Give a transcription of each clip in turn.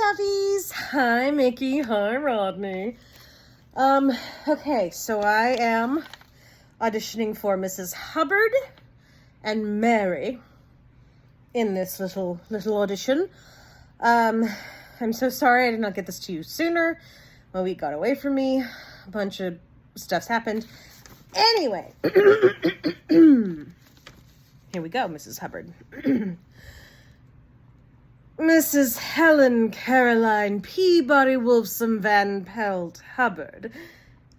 lovies. Hi, Mickey. Hi, Rodney. Okay, so I am auditioning for Mrs. Hubbard and Mary in this little audition. I'm so sorry I did not get this to you sooner. My week got away from me. A bunch of stuff's happened. Anyway, here we go, Mrs. Hubbard. Mrs. Helen Caroline Peabody Wolfson Van Pelt Hubbard,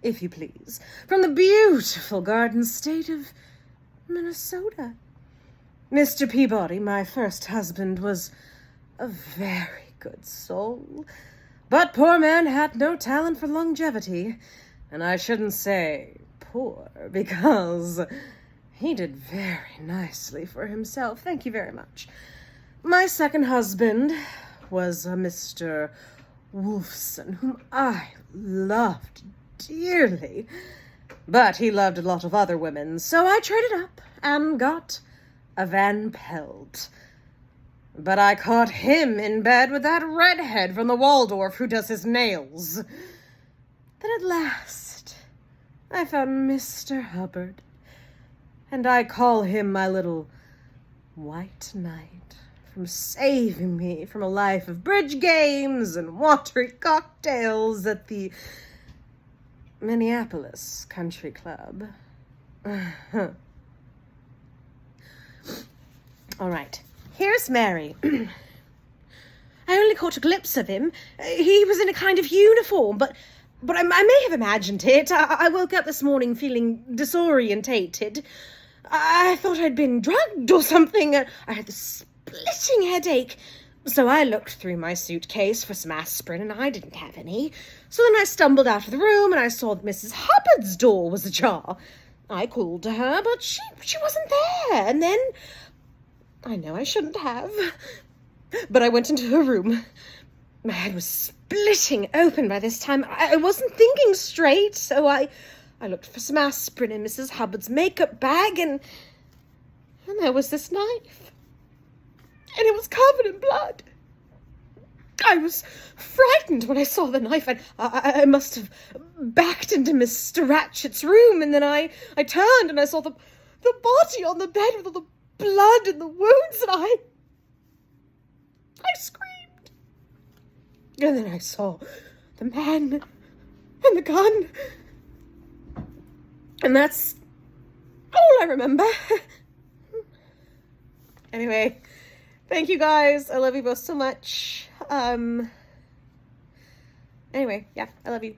if you please, from the beautiful Garden State of Minnesota. Mr. Peabody, my first husband, was a very good soul, but poor man had no talent for longevity, and I shouldn't say poor, because he did very nicely for himself. Thank you very much. My second husband was a Mr. Wolfson, whom I loved dearly, but he loved a lot of other women, so I traded up and got a Van Pelt. But I caught him in bed with that redhead from the Waldorf who does his nails. Then at last, I found Mr. Hubbard, and I call him my little white knight, from saving me from a life of bridge games and watery cocktails at the Minneapolis Country Club. All right, here's Mary. I only caught a glimpse of him. He was in a kind of uniform, but I may have imagined it. I woke up this morning feeling disorientated. I thought I'd been drugged or something. I had this splitting headache. So I looked through my suitcase for some aspirin, and I didn't have any. So then I stumbled out of the room, and I saw that Mrs. Hubbard's door was ajar. I called to her, but she wasn't there. And then, I know I shouldn't have, but I went into her room. My head was splitting open by this time. I wasn't thinking straight, so I looked for some aspirin in Mrs. Hubbard's makeup bag, and there was this knife. And it was covered in blood. I was frightened when I saw the knife. I must have backed into Mr. Ratchet's room, and then I turned and I saw the body on the bed with all the blood and the wounds, and I screamed. And then I saw the man and the gun. And that's all I remember. Anyway, thank you guys. I love you both so much. Anyway, yeah, I love you.